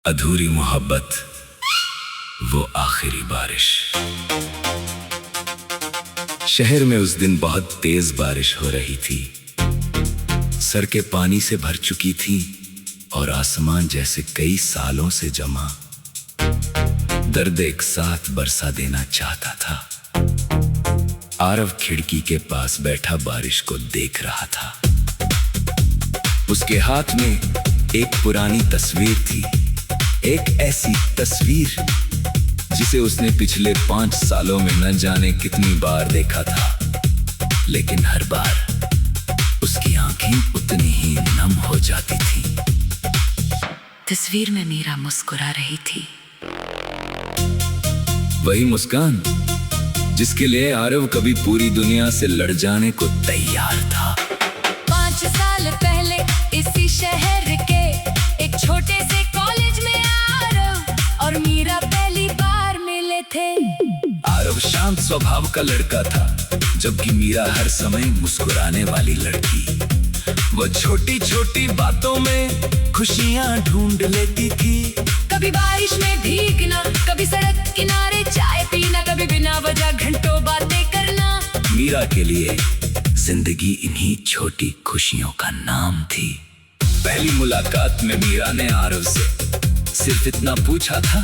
अधूरी मोहब्बत, वो आखिरी बारिश। शहर में उस दिन बहुत तेज बारिश हो रही थी। सड़कें पानी से भर चुकी थी और आसमान जैसे कई सालों से जमा दर्द एक साथ बरसा देना चाहता था। आरव खिड़की के पास बैठा बारिश को देख रहा था। उसके हाथ में एक पुरानी तस्वीर थी, एक ऐसी तस्वीर जिसे उसने पिछले 5 सालों में न जाने कितनी बार देखा था, लेकिन हर बार उसकी आंखें उतनी ही नम हो जाती थी। तस्वीर में मीरा मुस्कुरा रही थी। वही मुस्कान जिसके लिए आरव कभी पूरी दुनिया से लड़ जाने को तैयार था। 5 साल पहले इसी शहर के एक छोटे से कॉलेज में आरव और मीरा पहली बार मिले थे। आरव शांत स्वभाव का लड़का था, जबकि मीरा हर समय मुस्कुराने वाली लड़की। वो छोटी छोटी बातों में खुशियां ढूंढ लेती थी। कभी बारिश में भीगना, कभी सड़क किनारे चाय पीना, कभी बिना वजह घंटों बातें करना। मीरा के लिए जिंदगी इन्हीं छोटी खुशियों का नाम थी। पहली मुलाकात में मीरा ने आरव से सिर्फ इतना पूछा था,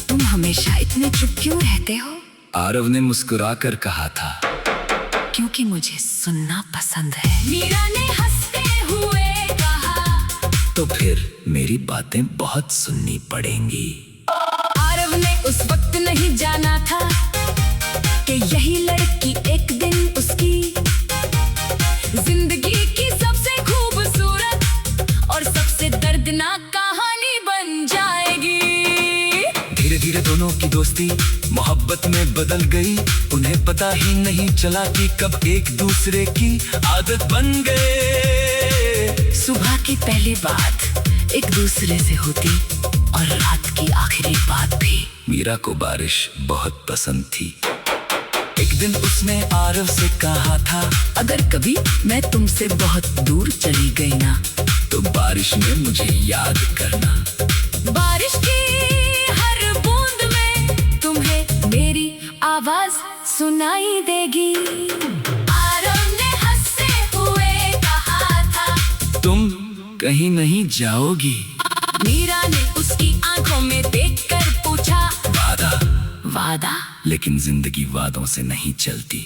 तुम हमेशा इतने चुप क्यों रहते हो? आरव ने मुस्कुराकर कहा था, क्योंकि मुझे सुनना पसंद है। मीरा ने हंसते हुए कहा, तो फिर मेरी बातें बहुत सुननी पड़ेंगी। आरव ने उस वक्त नहीं जाना था कि यही लड़की एक दिन उसकी जिंदगी की सबसे खूबसूरत और सबसे दर्दनाक कहानी बन जाएगी। धीरे धीरे दोनों की दोस्ती मोहब्बत में बदल गई। उन्हें पता ही नहीं चला कि कब एक दूसरे की आदत बन गए। सुबह की पहली बात एक दूसरे से होती और रात की आखिरी बात भी। मीरा को बारिश बहुत पसंद थी। एक दिन उसने आरव से कहा था, अगर कभी मैं तुमसे बहुत दूर चली गई ना, तो बारिश में मुझे याद करना। बारिश की हर बूंद में तुम्हें मेरी आवाज सुनाई देगी। आरव ने हंसते हुए कहा था, तुम कहीं नहीं जाओगी। मीरा ने उसकी आंखों में देखकर पूछा, वादा? लेकिन जिंदगी वादों से नहीं चलती।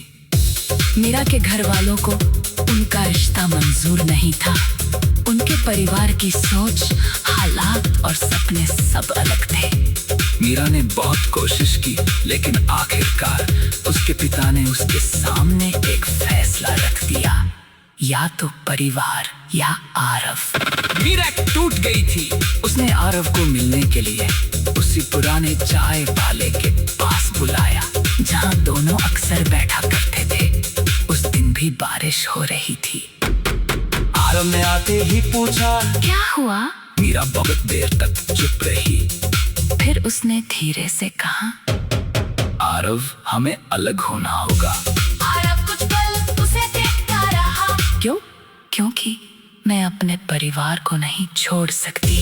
मीरा के घर वालों को उनका रिश्ता मंजूर नहीं था। उनके परिवार की सोच, हालात और सपने सब अलग थे। मीरा ने बहुत कोशिश की, लेकिन आखिरकार उसके पिता ने उसके सामने एक फैसला रख दिया, या तो परिवार या आरव। मीरा टूट गई थी। उसने आरव को मिलने के लिए उसी पुराने चाय वाले के पास बुलाया, जहां दोनों अक्सर बैठा करते थे। उस दिन भी बारिश हो रही थी। आरव ने आते ही पूछा, क्या हुआ? मीरा बहुत देर तक चुप रही। फिर उसने धीरे से कहा, आरव, हमें अलग होना होगा। आरव कुछ पल उसे देखता रहा। क्यों? क्योंकि मैं अपने परिवार को नहीं छोड़ सकती।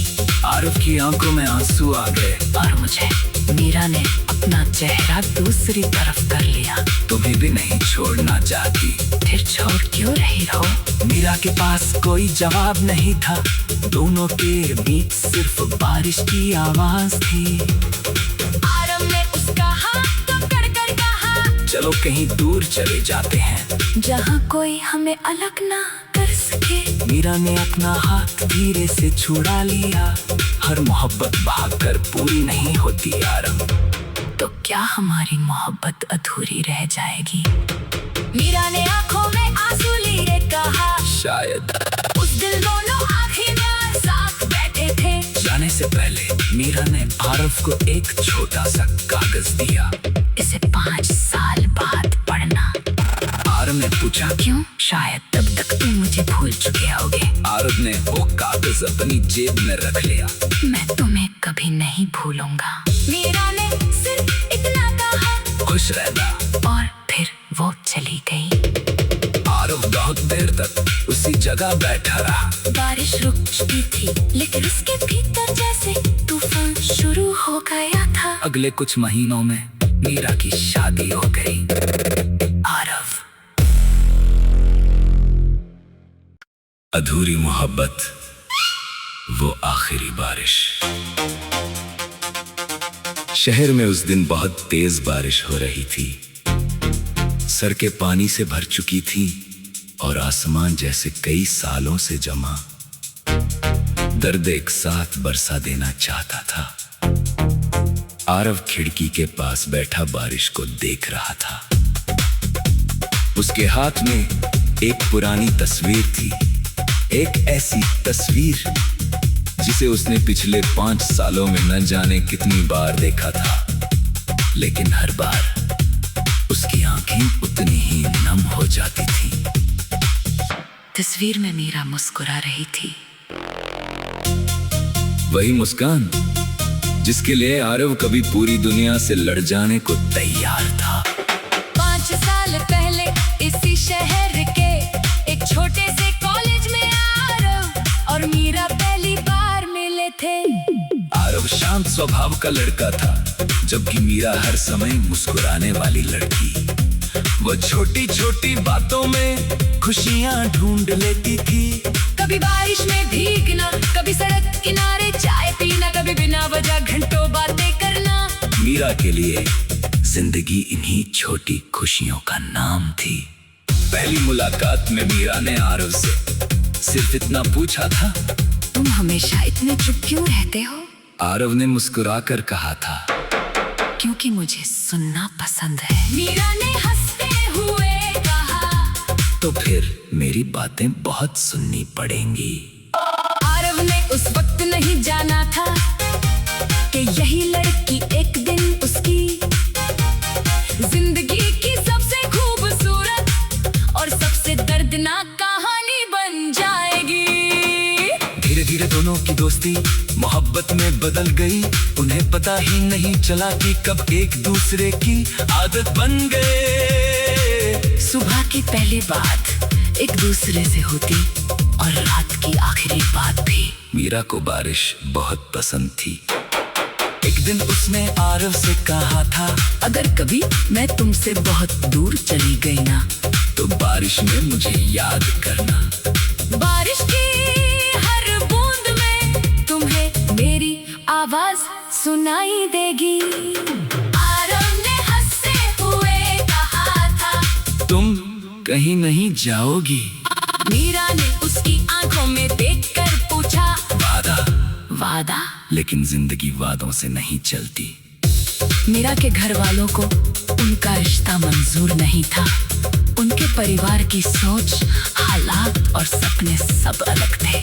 आरव की आंखों में आंसू आ गए। और मुझे मीरा ने अपना चेहरा दूसरी तरफ कर लिया। तुम्हें भी नहीं छोड़ना चाहती। फिर छोड़ क्यों रही हो? मीरा के पास कोई जवाब नहीं था। दोनों के बीच सिर्फ बारिश की आवाज थी। आरव ने उसका हाथ पकड़ कर कहा, चलो कहीं दूर चले जाते हैं, जहाँ कोई हमें अलग ना कर सके। मीरा ने अपना हाथ धीरे से छुड़ा लिया। हर मोहब्बत भागकर पूरी नहीं होती आरव। तो क्या हमारी मोहब्बत अधूरी रह जाएगी? मीरा ने आंखों में आंसू लिए कहा, शायद। उस दिन दोनों आखिरकार साथ बैठे थे। जाने से पहले मीरा ने आरव को एक छोटा सा कागज दिया। इसे 5 साल बाद पढ़ना। आरव ने पूछा, क्यों? शायद तब तक तुम मुझे भूल चुके होगे। आरव ने वो कागज अपनी जेब में रख लिया। मैं तुम्हें कभी नहीं भूलूंगा। मीरा ने सिर्फ इतना कहा, खुश रहना। और फिर वो चली गई। आरव बहुत देर तक उसी जगह बैठा रहा। बारिश रुक चुकी थी, लेकिन उसके भीतर जैसे तूफान शुरू हो गया था। अगले कुछ महीनों में मीरा की शादी हो गई। आरव। अधूरी मोहब्बत, वो आखिरी बारिश। शहर में उस दिन बहुत तेज बारिश हो रही थी। सड़कें पानी से भर चुकी थी और आसमान जैसे कई सालों से जमा दर्द एक साथ बरसा देना चाहता था। आरव खिड़की के पास बैठा बारिश को देख रहा था। उसके हाथ में एक पुरानी तस्वीर थी, एक ऐसी तस्वीर जिसे उसने पिछले 5 सालों में न जाने कितनी बार देखा था, लेकिन हर बार उसकी आंखें उतनी ही नम हो जाती थीं। तस्वीर में मीरा मुस्कुरा रही थी। वही मुस्कान जिसके लिए आरव कभी पूरी दुनिया से लड़ जाने को तैयार था। 5 साल पहले इसी शहर के एक छोटे से कॉलेज में आरव और मीरा पहली बार मिले थे। आरव शांत स्वभाव का लड़का था, जबकि मीरा हर समय मुस्कुराने वाली लड़की। वो छोटी छोटी बातों में खुशियां ढूंढ लेती थी। कभी बारिश में भीगना, कभी सड़क किनारे चाय पीना, कभी बिना वजह घंटों बातें करना। मीरा के लिए जिंदगी इन्हीं छोटी खुशियों का नाम थी। पहली मुलाकात में मीरा ने आरव से सिर्फ इतना पूछा था, तुम हमेशा इतने चुप क्यों रहते हो? आरव ने मुस्कुरा कर कहा था, क्योंकि मुझे सुनना पसंद है। मीरा ने हंसते हुए कहा, तो फिर मेरी बातें बहुत सुननी पड़ेंगी। आरव ने उस वक्त नहीं जाना था कि यही लड़की एक दिन उसकी जिंदगी की सबसे खूबसूरत और सबसे दर्दनाक कहानी बन जाएगी। धीरे धीरे दोनों की दोस्ती मोहब्बत में बदल गई। उन्हें पता ही नहीं चला कि कब एक दूसरे की आदत बन गए। सुबह की पहली बात एक दूसरे से होती और रात की आखिरी बात भी। मीरा को बारिश बहुत पसंद थी। एक दिन उसने आरव से कहा था, अगर कभी मैं तुमसे बहुत दूर चली गई ना, तो बारिश में मुझे याद करना। बारिश की हर बूंद में तुम्हें मेरी आवाज सुनाई देगी। आरव ने हंसते हुए कहा था, तुम कहीं नहीं जाओगी। मीरा ने उसकी आंखों में देखकर पूछा, वादा? वादा? लेकिन जिंदगी वादों से नहीं चलती। मीरा के घर वालों को उनका रिश्ता मंजूर नहीं था। उनके परिवार की सोच, हालात और सपने सब अलग थे।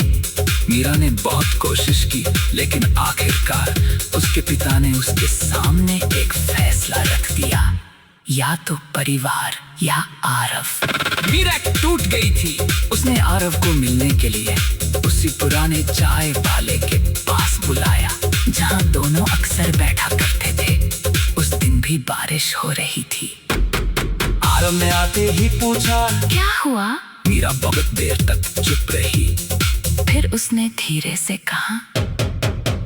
मीरा ने बहुत कोशिश की, लेकिन आखिरकार उसके पिता ने उसके सामने एक फैसला रख दिया, या तो परिवार या आरव। मीरा टूट गई थी। उसने आरव को मिलने के लिए उसी पुराने चाय वाले के पास बुलाया, जहां दोनों अक्सर बैठा करते थे। उस दिन भी बारिश हो रही थी। आरव ने आते ही पूछा, क्या हुआ? मीरा बहुत देर तक चुप रही। फिर उसने धीरे से कहा,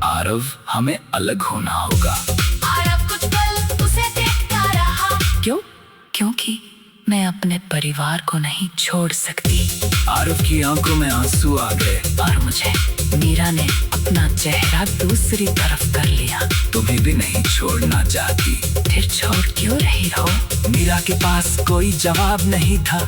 आरव, हमें अलग होना होगा। आरव कुछ पल उसे देखता रहा। क्यों? क्योंकि मैं अपने परिवार को नहीं छोड़ सकती। आरव की आंखों में आंसू आ गए। और मुझे मीरा ने अपना चेहरा दूसरी तरफ कर लिया। तुम्हें भी नहीं छोड़ना चाहती। फिर छोड़ क्यों रही हो? मीरा के पास कोई जवाब नहीं था।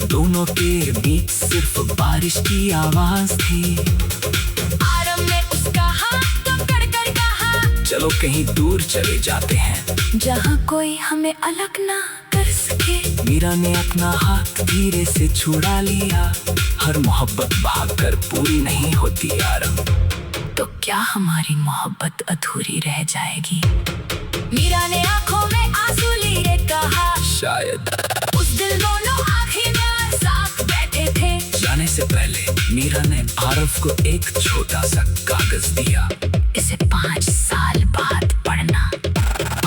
दोनों के बीच सिर्फ बारिश की आवाज थी। आरव ने उसका हाथ पकड़ कर कहा, चलो कहीं दूर चले जाते हैं, जहाँ कोई हमें अलग ना कर सके। मीरा ने अपना हाथ धीरे से छुड़ा लिया। हर मोहब्बत भागकर पूरी नहीं होती आरव। तो क्या हमारी मोहब्बत अधूरी रह जाएगी? मीरा ने आंखों में आंसू लिए कहा, शायद। उस दिन दोनों आखिरी बार साथ बैठे थे। जाने से पहले मीरा ने आरव को एक छोटा सा कागज दिया। इसे 5 साल बाद पढ़ना।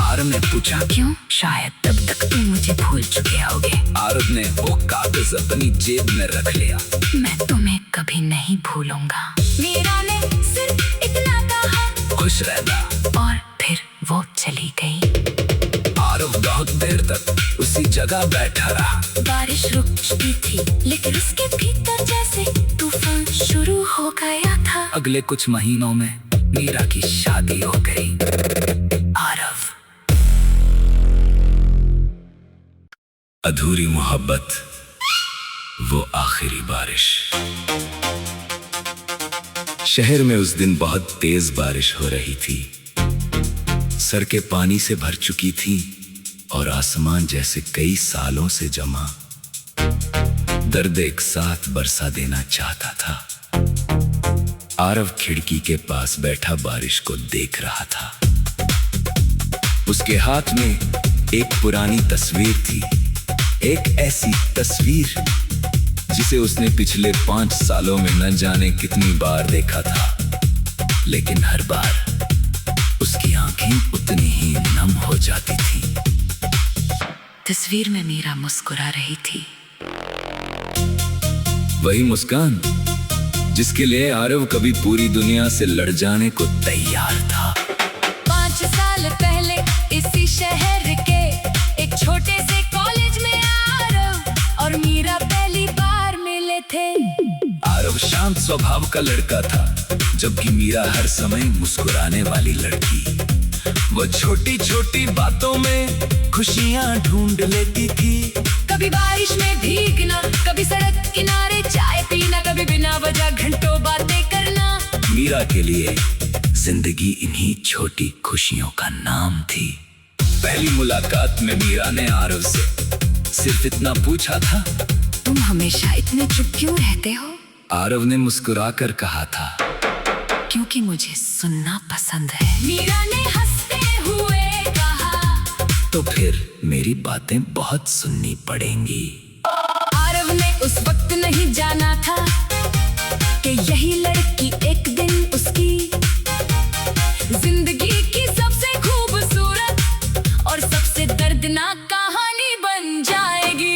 आरव ने पूछा, क्यों? शायद तब तक तुम मुझे भूल चुके होगे। आरव ने वो कागज अपनी जेब में रख लिया। मैं तुम्हें कभी नहीं भूलूंगा। मीरा ने सिर्फ इतना कहा, खुश रहना। चली गई। आरव बहुत देर तक उसी जगह बैठा रहा। बारिश रुकती थी लेकिन उसके भीतर जैसे तूफान शुरू हो गया था। अगले कुछ महीनों में मीरा की शादी हो गई। आरव अधूरी मोहब्बत, वो आखिरी बारिश। शहर में उस दिन बहुत तेज बारिश हो रही थी। सड़कें पानी से भर चुकी थी और आसमान जैसे कई सालों से जमा दर्द एक साथ बरसा देना चाहता था। आरव खिड़की के पास बैठा बारिश को देख रहा था। उसके हाथ में एक पुरानी तस्वीर थी, एक ऐसी तस्वीर जिसे उसने पिछले 5 सालों में न जाने कितनी बार देखा था, लेकिन हर बार उसकी आंखें उतनी ही नम हो जाती थी। तस्वीर में मीरा मुस्कुरा रही थी। वही मुस्कान जिसके लिए आरव कभी पूरी दुनिया से लड़ जाने को तैयार था। 5 साल पहले इसी शहर के एक छोटे से कॉलेज में आरव और मीरा पहली बार मिले थे। आरव शांत स्वभाव का लड़का था, जबकि मीरा हर समय मुस्कुराने वाली लड़की। वो छोटी छोटी बातों में खुशियां ढूंढ लेती थी। कभी बारिश में भीगना, कभी सड़क किनारे चाय पीना, कभी बिना वजह घंटों बातें करना। मीरा के लिए जिंदगी इन्हीं छोटी खुशियों का नाम थी। पहली मुलाकात में मीरा ने आरव से सिर्फ इतना पूछा था, तुम हमेशा इतने चुप क्यों रहते हो? आरव ने मुस्कुराकर कहा था, क्योंकि मुझे सुनना पसंद है। मीरा ने हंसते हुए कहा, तो फिर मेरी बातें बहुत सुननी पड़ेंगी। आरव ने उस वक्त नहीं जाना था कि यही लड़की एक दिन उसकी जिंदगी की सबसे खूबसूरत और सबसे दर्दनाक कहानी बन जाएगी।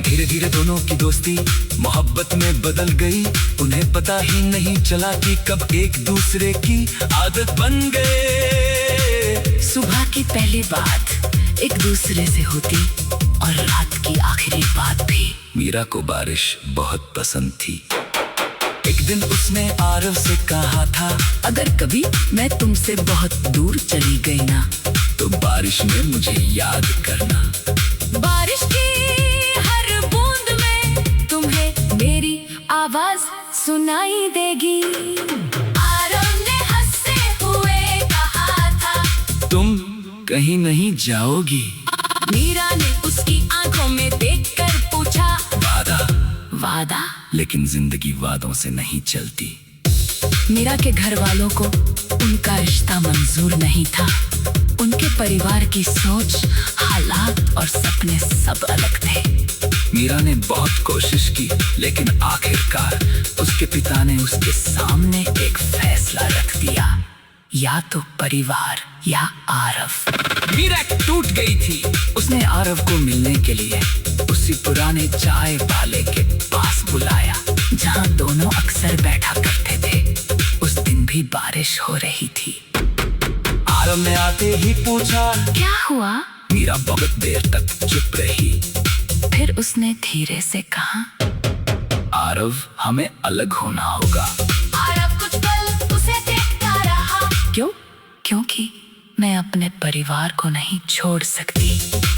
धीरे धीरे दोनों की दोस्ती मोहब्बत में बदल गई। उन्हें पता ही नहीं चला कि कब एक दूसरे की आदत बन गए। सुबह की पहली बात एक दूसरे से होती और रात की आखिरी बात भी। मीरा को बारिश बहुत पसंद थी। एक दिन उसने आरव से कहा था, अगर कभी मैं तुमसे बहुत दूर चली गई ना, तो बारिश में मुझे याद करना। बारिश की हर बूंद में तुम्हें मेरी आवाज सुनाई देगी। आरव ने हंसते हुए कहा था, तुम कहीं नहीं जाओगी। मीरा ने उसकी आंखों में देखकर पूछा, वादा? वादा? लेकिन जिंदगी वादों से नहीं चलती। मीरा के घर वालों को उनका रिश्ता मंजूर नहीं था। उनके परिवार की सोच, हालात और सपने सब अलग थे। मीरा ने बहुत कोशिश की, लेकिन आखिरकार उसके पिता ने उसके सामने एक फैसला रख दिया, या तो परिवार या आरव। मीरा टूट गई थी। उसने आरव को मिलने के लिए उसी पुराने चाय वाले के पास बुलाया, जहां दोनों अक्सर बैठा करते थे। उस दिन भी बारिश हो रही थी। आरव ने आते ही पूछा, क्या हुआ? मीरा बहुत देर तक चुप रही। फिर उसने धीरे से कहा, आरव, हमें अलग होना होगा। आरव कुछ पल उसे देखता रहा। क्यों? क्योंकि मैं अपने परिवार को नहीं छोड़ सकती।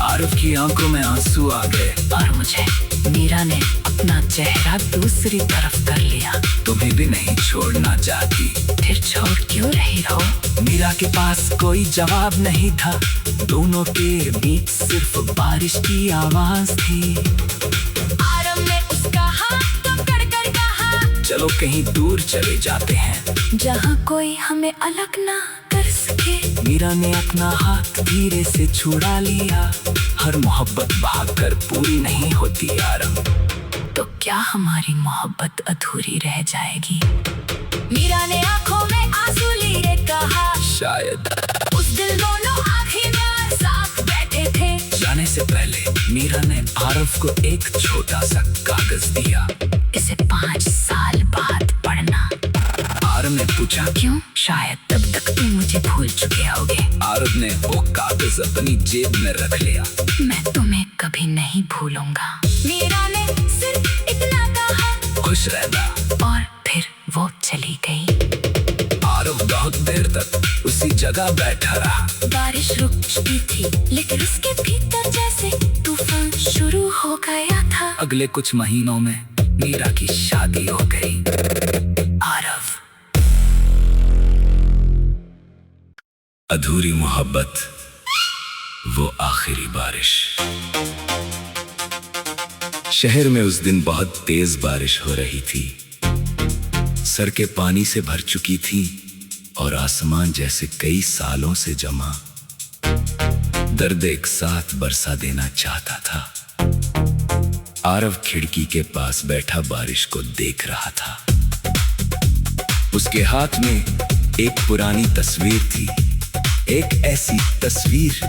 आरव की आंखों में आंसू आ गए। और मुझे मीरा ने अपना चेहरा दूसरी तरफ कर लिया। तुम्हें भी नहीं छोड़ना चाहती। फिर छोड़ क्यों रही हो? मीरा के पास कोई जवाब नहीं था। दोनों के बीच सिर्फ बारिश की आवाज थी। आरव ने उसका हाथ पकड़ कर कहा, चलो कहीं दूर चले जाते हैं, जहाँ कोई हमें अलग ना कर सके। मीरा ने अपना हाथ धीरे से छुड़ा लिया। हर मोहब्बत भागकर पूरी नहीं होती आरव। तो क्या हमारी मोहब्बत अधूरी रह जाएगी? मीरा ने आंखों में आंसू लिए कहा, शायद। उस दिन दोनों आखिरी बार साथ बैठे थे। जाने से पहले मीरा ने आरव को एक छोटा सा कागज दिया। इसे 5 साल बाद पढ़ना। आरव ने पूछा, क्यों? शायद तब तक तुम मुझे मुझे भूल चुके होगे। आरव ने वो कागज अपनी जेब में रख लिया। मैं तुम्हें कभी नहीं भूलूंगा। मीरा ने सिर्फ इतना कहा, खुश रहना। और फिर वो चली गई। आरव बहुत देर तक उसी जगह बैठा रहा। बारिश रुक चुकी थी, लेकिन उसके भीतर जैसे तूफान शुरू हो गया था। अगले कुछ महीनों में मीरा की शादी हो गई। आरव, अधूरी मोहब्बत, वो आखिरी बारिश। शहर में उस दिन बहुत तेज बारिश हो रही थी। सड़कें पानी से भर चुकी थी और आसमान जैसे कई सालों से जमा दर्द एक साथ बरसा देना चाहता था। आरव खिड़की के पास बैठा बारिश को देख रहा था। उसके हाथ में एक पुरानी तस्वीर थी, एक ऐसी तस्वीर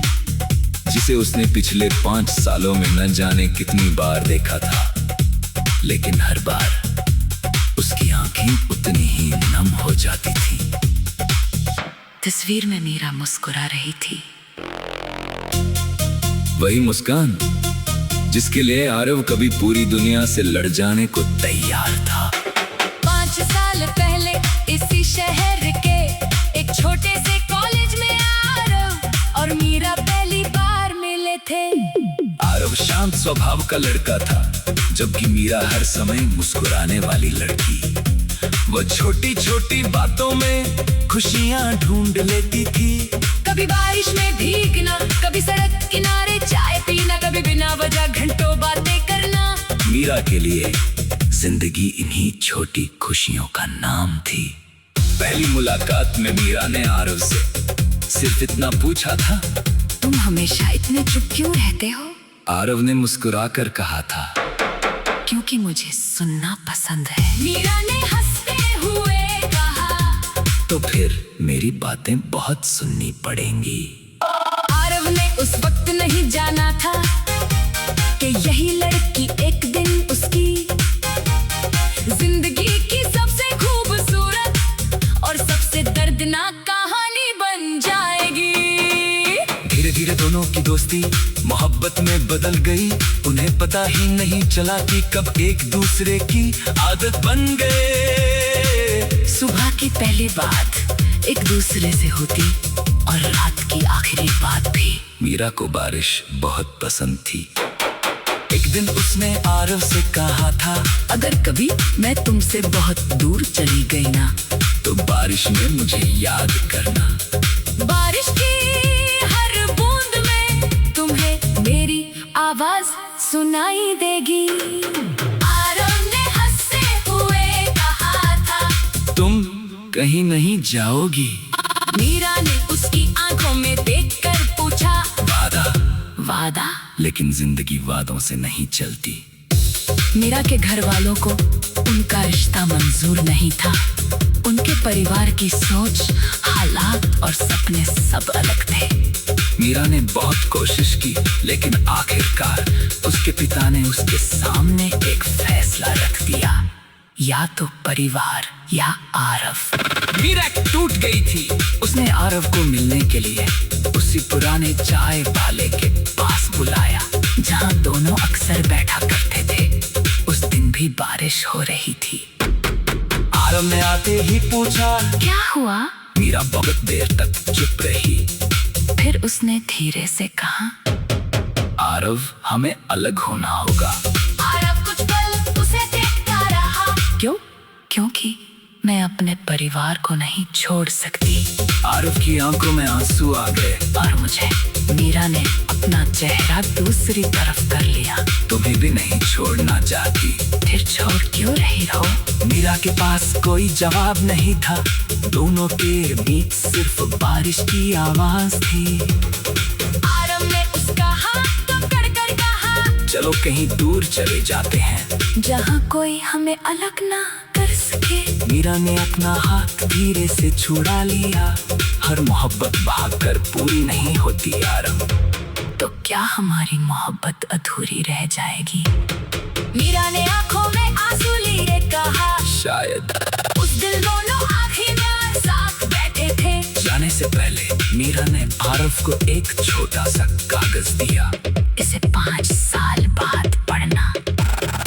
जिसे उसने पिछले 5 सालों में न जाने कितनी बार देखा था, लेकिन हर बार उसकी आंखें उतनी ही नम हो जाती थी। तस्वीर में मीरा मुस्कुरा रही थी। वही मुस्कान जिसके लिए आरव कभी पूरी दुनिया से लड़ जाने को तैयार था। 5 साल पहले इसी शहर के एक छोटे से कॉलेज में आरव और मीरा पहली बार मिले थे। आरव शांत स्वभाव का लड़का था, जबकि मीरा हर समय मुस्कुराने वाली लड़की। वो छोटी छोटी बातों में खुशियां ढूंढ लेती थी। कभी बारिश में भीगना, कभी सड़क किनारे चाय पीना, कभी बिना वजह घंटों बातें करना। मीरा के लिए जिंदगी इन्हीं छोटी खुशियों का नाम थी। पहली मुलाकात में मीरा ने आरव से सिर्फ इतना पूछा था, तुम हमेशा इतने चुप क्यों रहते हो? आरव ने मुस्कुराकर कहा था, क्योंकि मुझे सुनना पसंद है। मीरा ने हंसते हुए कहा, तो फिर मेरी बातें बहुत सुननी पड़ेंगी। आरव ने उस वक्त नहीं जाना था कि यही लड़की एक दिन उसकी जिंदगी की सबसे खूबसूरत और सबसे दर्दनाक कहानी बन जाएगी। धीरे धीरे दोनों की दोस्ती मोहब्बत में बदल गई। उन्हें पता ही नहीं चला कि कब एक दूसरे की आदत बन गए। सुबह की पहली बात एक दूसरे से होती और रात की आखिरी बात भी। मीरा को बारिश बहुत पसंद थी। एक दिन उसने आरव से कहा था, अगर कभी मैं तुमसे बहुत दूर चली गई ना, तो बारिश में मुझे याद करना। बारिश की हर बूंद में तुम्हें मेरी आवाज सुनाई देगी। आरव ने हंसते हुए कहा था, तुम कहीं नहीं जाओगी। मीरा ने उसकी आंखों में देखकर पूछा, वादा? वादा? लेकिन जिंदगी वादों से नहीं चलती। मीरा के घर वालों को उनका रिश्ता मंजूर नहीं था। उनके परिवार की सोच, हालात और सपने सब अलग थे। मीरा ने बहुत कोशिश की, लेकिन आखिरकार उसके पिता ने उसके सामने एक फैसला रख दिया, या तो परिवार या आरव। मीरा टूट गई थी। उसने आरव को मिलने के लिए उसी पुराने चाय वाले के पास बुलाया, जहां दोनों अक्सर बैठा करते थे। उस दिन भी बारिश हो रही थी। आरव ने आते ही पूछा, क्या हुआ? मीरा बहुत देर तक चुप रही। फिर उसने धीरे से कहा, आरव, हमें अलग होना होगा। आरव कुछ पल उसे देखता रहा। क्यों? क्योंकि मैं अपने परिवार को नहीं छोड़ सकती। आरव की आंखों में आंसू आ गए। और मुझे मीरा ने अपना चेहरा दूसरी तरफ कर लिया। तुम्हें भी नहीं छोड़ना चाहती। फिर छोड़ क्यों रही हो? मीरा के पास कोई जवाब नहीं था। दोनों के बीच सिर्फ बारिश की आवाज थी। आरव ने उसका हाथ पकड़ कर कहा, चलो कहीं दूर चले जाते हैं, जहाँ कोई हमें अलग ना कर सके। मीरा ने अपना हाथ धीरे से छुड़ा लिया। हर मोहब्बत भागकर पूरी नहीं होती आरव। तो क्या हमारी मोहब्बत अधूरी रह जाएगी? मीरा ने आंखों में आंसू लिए कहा, शायद। उस दिल दोनों आखिर में साथ बैठे थे। जाने से पहले मीरा ने आरव को एक छोटा सा कागज दिया। इसे 5 साल बाद पढ़ना।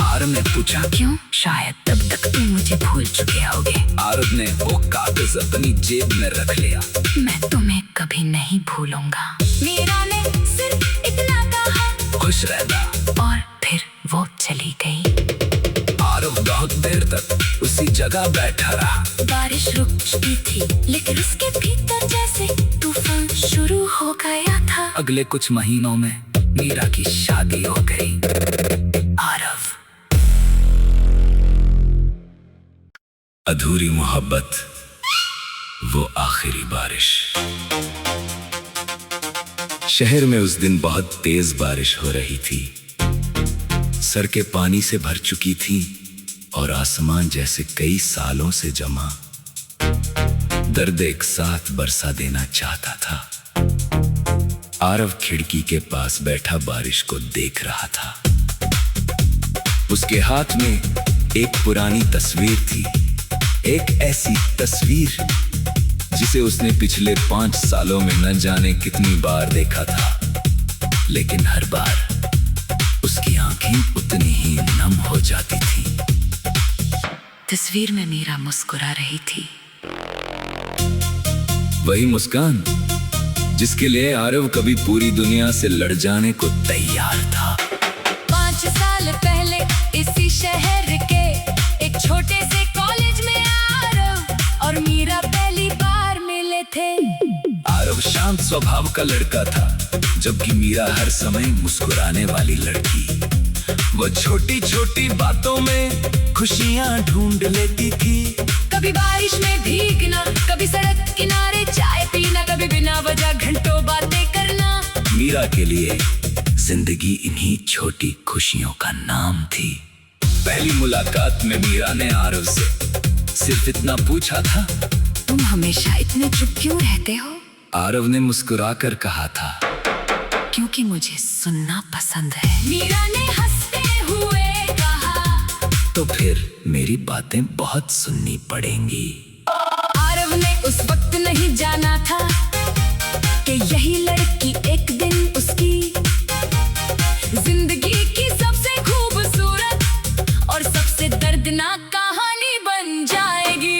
आरव ने पूछा, क्यों? शायद तब तक तुम मुझे भूल चुके होगे। आरव ने वो कागज अपनी जेब में रख लिया। मैं तुम्हें कभी नहीं भूलूंगा। मीरा ने सिर्फ इतना कहा। खुश रहना। और फिर वो चली गई। आरव बहुत देर तक उसी जगह बैठा रहा। बारिश रुक चुकी थी, लेकिन उसके भीतर जैसे तूफान शुरू हो गया था। अगले कुछ महीनों में मीरा की शादी हो गई। आरव। अधूरी मोहब्बत, वो आखिरी बारिश। शहर में उस दिन बहुत तेज बारिश हो रही थी। सड़कें पानी से भर चुकी थी और आसमान जैसे कई सालों से जमा दर्द एक साथ बरसा देना चाहता था। आरव खिड़की के पास बैठा बारिश को देख रहा था। उसके हाथ में एक पुरानी तस्वीर थी, एक ऐसी तस्वीर जिसे उसने पिछले 5 सालों में न जाने कितनी बार देखा था, लेकिन हर बार उसकी आंखें उतनी ही नम हो जाती थी। तस्वीर में मीरा मुस्कुरा रही थी। वही मुस्कान जिसके लिए आरव कभी पूरी दुनिया से लड़ जाने को तैयार था। 5 साल पहले इसी शहर के एक छोटे से कॉलेज में आरव और मीरा पहली बार मिले थे। आरव शांत स्वभाव का लड़का था, जबकि मीरा हर समय मुस्कुराने वाली लड़की। वो छोटी छोटी बातों में खुशियां ढूंढ लेती थी। कभी बारिश में भीगना, कभी सड़क किनारे चाय पीना, कभी बिना वजह घंटों बातें करना। मीरा के लिए जिंदगी इन्हीं छोटी खुशियों का नाम थी। पहली मुलाकात में मीरा ने आरव से सिर्फ इतना पूछा था, तुम हमेशा इतने चुप क्यों रहते हो? आरव ने मुस्कुरा कर कहा था, क्योंकि मुझे सुनना पसंद है। मीरा ने हंसते हुए कहा, तो फिर मेरी बातें बहुत सुननी पड़ेंगी। आरव ने उस वक्त नहीं जाना था कि यही लड़की एक दिन उसकी जिंदगी की सबसे खूबसूरत और सबसे दर्दनाक कहानी बन जाएगी।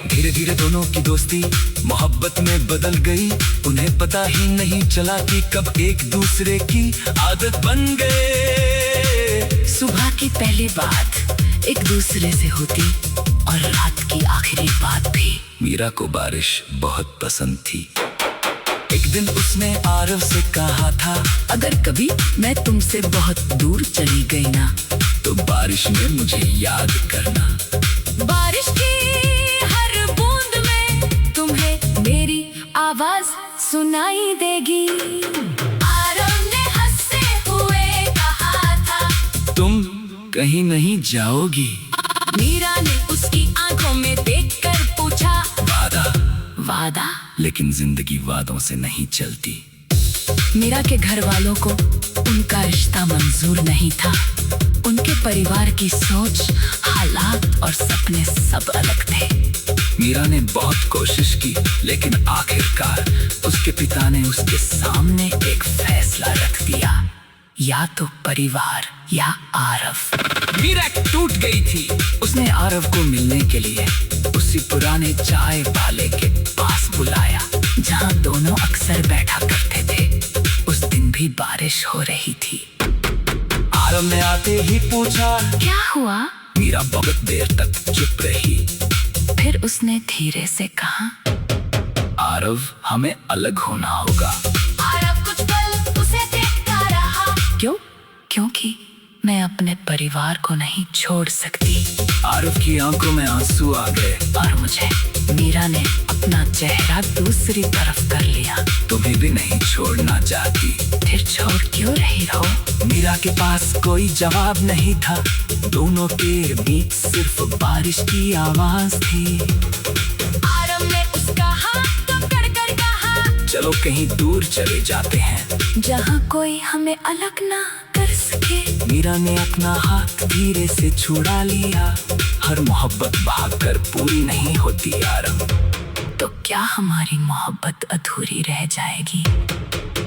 धीरे धीरे दोनों की दोस्ती मोहब्बत में बदल गई। उन्हें पता ही नहीं चला कि कब एक दूसरे की आदत बन गए। सुबह की पहली बात एक दूसरे से होती और रात की आखिरी बात भी। मीरा को बारिश बहुत पसंद थी। एक दिन उसने आरव से कहा था, अगर कभी मैं तुमसे बहुत दूर चली गई ना, तो बारिश में मुझे याद करना। बारिश की हर बूंद में तुम्हें मेरी आवाज सुनाई देगी। आरव ने हंसते हुए कहा था, तुम कहीं नहीं जाओगी। मीरा ने उसकी आंखों में देखकर पूछा, वादा? वादा? लेकिन जिंदगी वादों से नहीं चलती। मीरा के घर वालों को उनका रिश्ता मंजूर नहीं था। उनके परिवार की सोच, हालात और सपने सब अलग थे। मीरा ने बहुत कोशिश की, लेकिन आखिरकार उसके पिता ने उसके सामने एक फैसला रख दिया, या तो परिवार या आरव। मीरा टूट गई थी। उसने आरव को मिलने के लिए उसी पुराने चाय वाले के पास बुलाया, जहां दोनों अक्सर बैठा करते थे। उस दिन भी बारिश हो रही थी। आरव ने आते ही पूछा, क्या हुआ? मीरा बहुत देर तक चुप रही। फिर उसने धीरे से कहा, आरव, हमें अलग होना होगा। आरव कुछ पल उसे देखता रहा। क्यों? क्योंकि मैं अपने परिवार को नहीं छोड़ सकती। आरव की आंखों में आंसू आ गए। और मुझे मीरा ने अपना चेहरा दूसरी तरफ कर लिया। तुम्हें भी नहीं छोड़ना चाहती। फिर छोड़ क्यों रही हो? मीरा के पास कोई जवाब नहीं था। दोनों के बीच सिर्फ बारिश की आवाज थी। आरव ने उसका हाथ पकड़ कर कहा, चलो कहीं दूर चले जाते हैं, जहाँ कोई हमें अलग ना कर सके। मीरा ने अपना हाथ धीरे से छुड़ा लिया। हर मोहब्बत भागकर पूरी नहीं होती आरव। तो क्या हमारी मोहब्बत अधूरी रह जाएगी?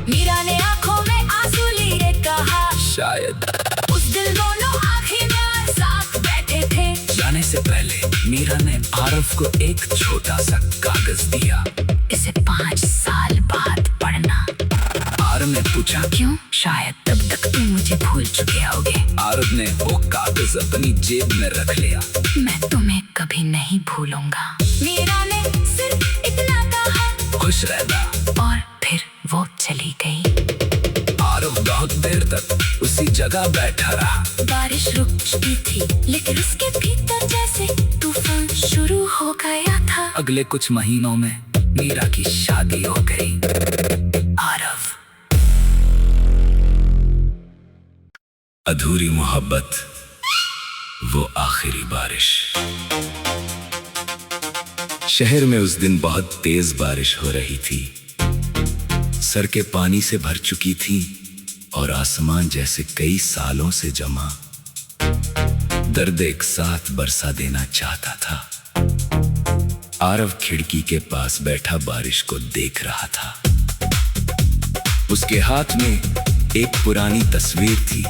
मीरा ने आंखों में आंसू लिए कहा, शायद। उस दिन दोनों आखिर में साथ बैठे थे। जाने से पहले मीरा ने आरव को एक छोटा सा कागज दिया। इसे 5 साल बाद पढ़ना। आरव ने पूछा, क्यों? शायद तब तक तुम मुझे भूल चुके होगे। आरव ने वो कागज अपनी जेब में रख लिया। मैं तुम्हें कभी नहीं भूलूंगा। मीरा ने सिर्फ इतना कहा, खुश रहना। और फिर वो चली गई। आरव बहुत देर तक उसी जगह बैठा रहा। बारिश रुक चुकी थी, लेकिन उसके भीतर जैसे तूफान शुरू हो गया था। अगले कुछ महीनों में मीरा की शादी हो गई। आरव। अधूरी मोहब्बत, वो आखिरी बारिश। शहर में उस दिन बहुत तेज बारिश हो रही थी। सड़कें पानी से भर चुकी थी और आसमान जैसे कई सालों से जमा दर्द एक साथ बरसा देना चाहता था। आरव खिड़की के पास बैठा बारिश को देख रहा था। उसके हाथ में एक पुरानी तस्वीर थी,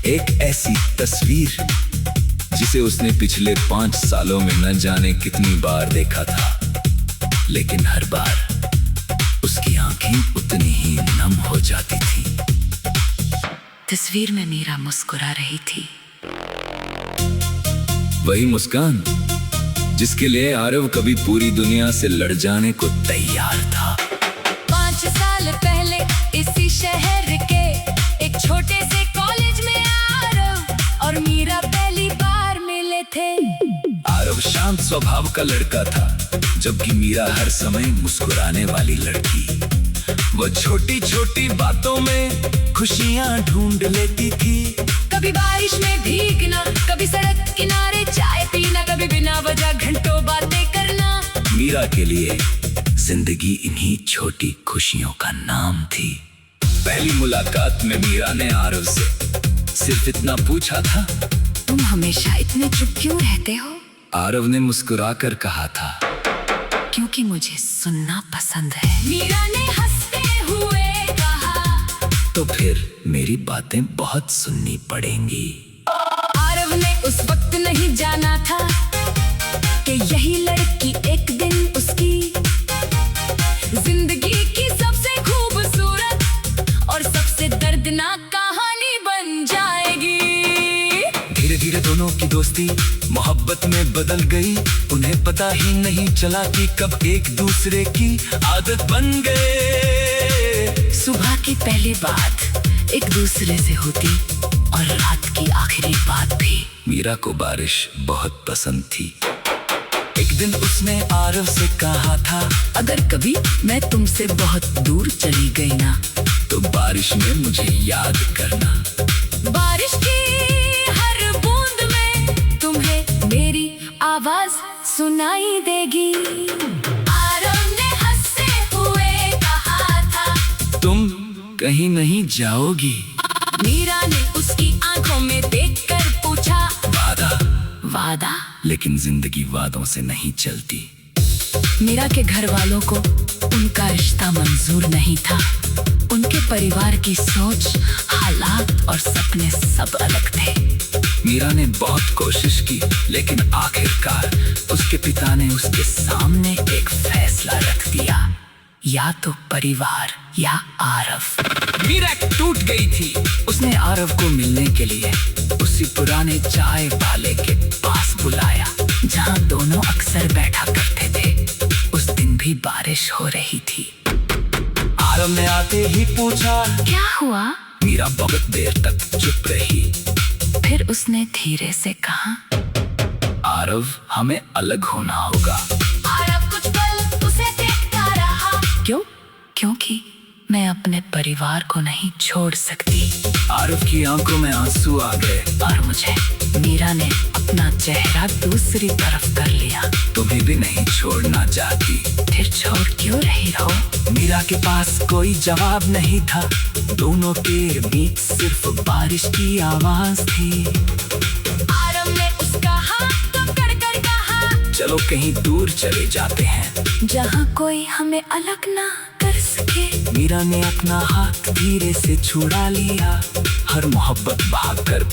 एक ऐसी तस्वीर जिसे उसने पिछले 5 सालों में न जाने कितनी बार देखा था, लेकिन हर बार उसकी आंखें उतनी ही नम हो जाती थी। तस्वीर में मीरा मुस्कुरा रही थी। वही मुस्कान जिसके लिए आरव कभी पूरी दुनिया से लड़ जाने को तैयार था। 5 साल पहले इसी शहर के एक छोटे से कॉलेज में आरव और मीरा पहली बार मिले थे। आरव शांत स्वभाव का लड़का था, जबकि मीरा हर समय मुस्कुराने वाली लड़की। वो छोटी छोटी बातों में खुशियां ढूंढ लेती थी। कभी बारिश में भीगना, कभी सड़क किनारे चाय पीना, कभी बिना वजह घंटों बातें करना। मीरा के लिए जिंदगी इन्हीं छोटी खुशियों का नाम थी। पहली मुलाकात में मीरा ने आरव से सिर्फ इतना पूछा था, तुम हमेशा इतने चुप क्यों रहते हो? आरव ने मुस्कुराकर कहा था, क्योंकि मुझे सुनना पसंद है। मीरा ने हंसते हुए कहा, तो फिर मेरी बातें बहुत सुननी पड़ेंगी। आरव ने उस वक्त नहीं जाना था कि यही लड़की एक दिन उसकी जिंदगी की सबसे खूबसूरत और सबसे दर्दनाक कहानी बन जाएगी। धीरे धीरे दोनों की दोस्ती मोहब्बत में बदल गई। उन्हें पता ही नहीं चला कि कब एक दूसरे की आदत बन गए। सुबह की पहली बात एक दूसरे से होती और रात की आखिरी बात भी। मीरा को बारिश बहुत पसंद थी। एक दिन उसने आरव से कहा था, अगर कभी मैं तुमसे बहुत दूर चली गई ना, तो बारिश में मुझे याद करना। बारिश की हर बूंद में तुम्हें मेरी आवाज सुनाई देगी। आरव ने हंसते हुए कहा था, तुम कहीं नहीं जाओगी। मीरा ने उसकी आंखों में देखकर पूछा, वादा? वादा? लेकिन जिंदगी वादों से नहीं चलती। मीरा के घर वालों को उनका रिश्ता मंजूर नहीं था। उनके परिवार की सोच, हालात और सपने सब अलग थे। मीरा ने बहुत कोशिश की, लेकिन आखिरकार उसके पिता ने उसके सामने एक फैसला रख दिया, या तो परिवार या आरव। मीरा टूट गई थी। उसने आरव को मिलने के लिए उसी पुराने चाय वाले के पास बुलाया, जहां दोनों अक्सर बैठा करते थे। उस दिन भी बारिश हो रही थी। आरव ने आते ही पूछा, क्या हुआ? मीरा बहुत देर तक चुप रही। फिर उसने धीरे से कहा, आरव, हमें अलग होना होगा। आरव कुछ पल उसे देखता रहा। क्यों? क्योंकि मैं अपने परिवार को नहीं छोड़ सकती। आरव की आंखों में आंसू आ गए। और मुझे मीरा ने अपना चेहरा दूसरी तरफ कर लिया। तुम्हें भी नहीं छोड़ना चाहती। फिर छोड़ क्यों रही हो? मीरा के पास कोई जवाब नहीं था। दोनों के बीच सिर्फ बारिश की आवाज थी। आरव ने उसका हाथ पकड़ कर कहा, चलो कहीं दूर चले जाते हैं, जहाँ कोई हमें अलग ना कर सके। मीरा ने अपना हाथ धीरे से छुड़ा लिया, हर मोहब्बत भागकर